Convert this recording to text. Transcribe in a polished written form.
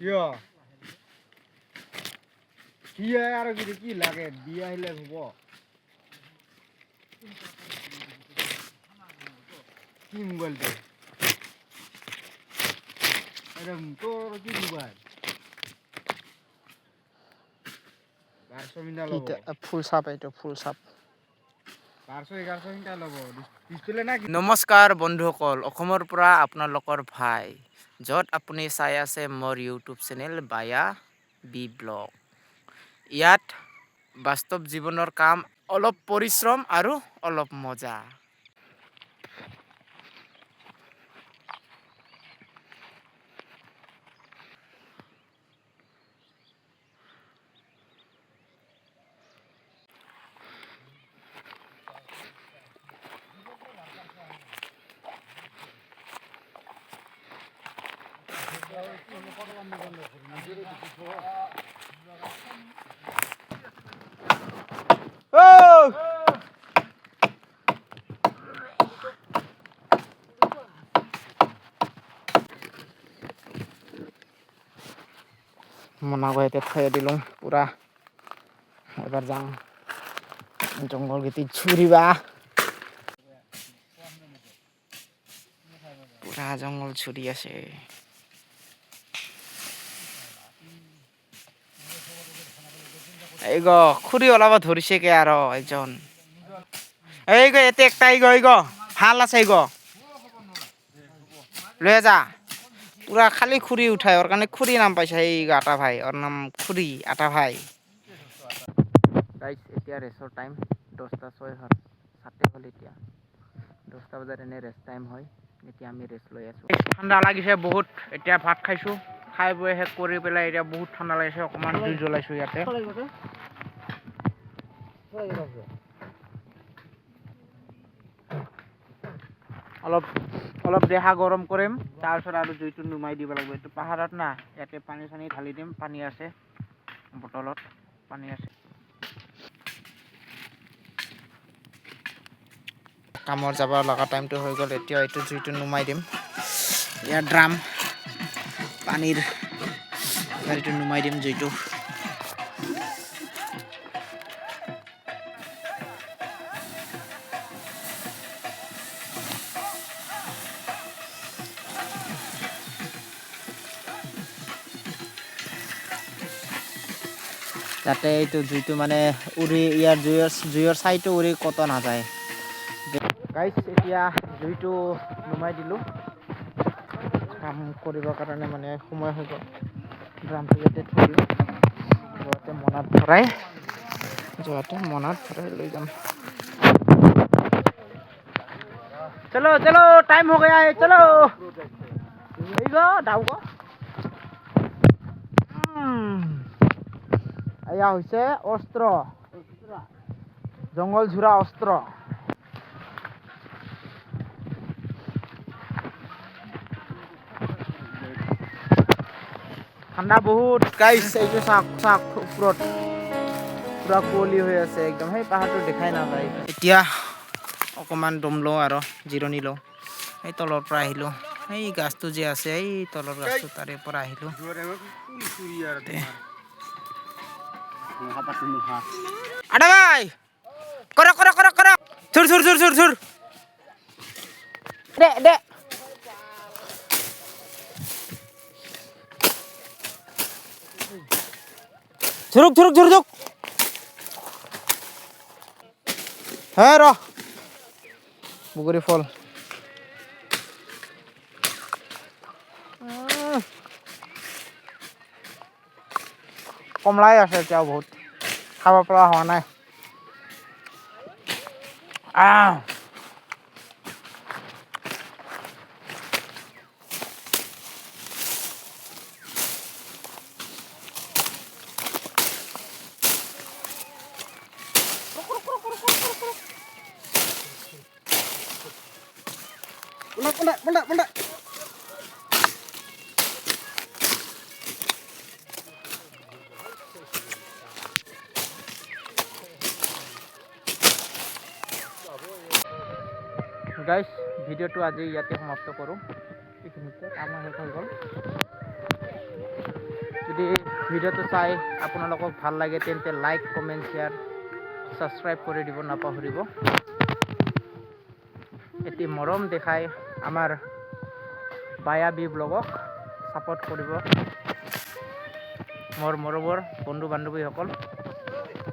ইয়া কি আৰু কি লাগে বিয়া আহিলে হ'ব কি মোবাইলটো এটা তোৰ কি মোবাইল 1200 মিনিট ল'ব ফুল চাপ এইটো ফুল চাপ 1200-1100 মিনিট ল'ব ডিসপ্লে না নমস্কাৰ বন্ধুসকল অসমৰ পৰা আপোনালোকৰ ভাই য'ত আপুনি চাই আছে মোৰ ইউটিউব চেনেল বায়া বি ব্লগ ইয়াত বাস্তৱ জীৱনৰ কাম অলপ পৰিশ্ৰম আৰু অলপ মজা মনাগো এতিয়া থৈ দিলোঁ পুৰা এবাৰ যাওঁ জংঘল গেটি চুৰিবা পুৰা জংঘল চুৰি আছে এই গ খুৰি ওলাব ধৰিছে কে আৰু একজন এই গ এতে একটা এই গ ভাল আছে এই গ লৈ যা পুৰা খালি খুৰি উঠাই ওৰ কাৰণে খুৰি নাম পাইছে এই আটা ভাই ওৰ নাম খুৰি আটা ভাই গাইস এতিয়া ৰেছৰ টাইম 10:06 হ'ল 7 হ'ল এতিয়া 10টা বজাত এনে ৰেষ্ট টাইম হয় এতিয়া আমি ৰেষ্ট লৈ আছো ঠাণ্ডা লাগিছে বহুত এতিয়া ভাত খাইছো খাই বৈ শেষ কৰি পেলাই এতিয়া বহুত ঠাণ্ডা লাগিছে অকমান জুই জ্বলাইছো ইয়াতে অলপ অলপ দেহা গৰম কৰিম তাৰপিছত আৰু জুইটো নুমাই দিব লাগিব এইটো পাহাৰত না ইয়াতে পানী চানী ঢালি দিম পানী আছে বটলত পানী আছে কামৰ যাব লগা টাইমটো হৈ গ'ল এতিয়া এইটো জুইটো নুমাই দিম ইয়াৰ ড্ৰাম পানীৰ গাড়ীটো নুমাই দিম জুইটো যাতে এইটো জুইটো মানে উৰি ইয়াৰ জুইৰ ছাইটো উৰি কত নাযায় গাইছ এতিয়া জুইটো নুমাই দিলোঁ কাম কৰিবৰ কাৰণে মানে সময় হৈ গ'ল ড্ৰামটো ইয়াতে থৈ দিওঁ যোৱাতে মনাত ভৰাই লৈ যাম চলো চলো টাইম हो गया है चलो দাও গো এয়া হৈছে অস্ত্ৰ জংগল ঝুৰা অস্ত্ৰ ঠাণ্ডা বহুত গাইছ এইটো চাক ওপৰত পুৰা কুঁৱলী হৈ আছে একদম সেই পাহাৰটো দেখাই নাপায় এতিয়া অকণমান দম লওঁ আৰু জিৰণি লওঁ এই তলৰ পৰা আহিলোঁ এই গাছটো যে আছে এই তলৰ গাছটো তাৰে পৰা আহিলোঁ আদা ভাই কৰক চুৰ দে ঝুৰুক হে ৰ বগৰী ফল কমলাই আছে এতিয়াও বহুত খাব পৰা হোৱা নাই Bunda. Guys, video tu aja ইয়াতে সমাপ্ত কৰোঁ এইখিনিতে আমাৰ শেষ হৈ গ'ল যদি ভিডিঅ'টো চাই আপোনালোকক ভাল লাগে তেন্তে লাইক কমেণ্ট শ্বেয়াৰ ছাবস্ক্ৰাইব কৰি দিব নাপাহৰিব। এটি মৰম দেখাই আমাৰ বায়াবি ব্লগক ছাপোৰ্ট কৰিব মোৰ মৰমৰ বন্ধু বান্ধৱীসকল।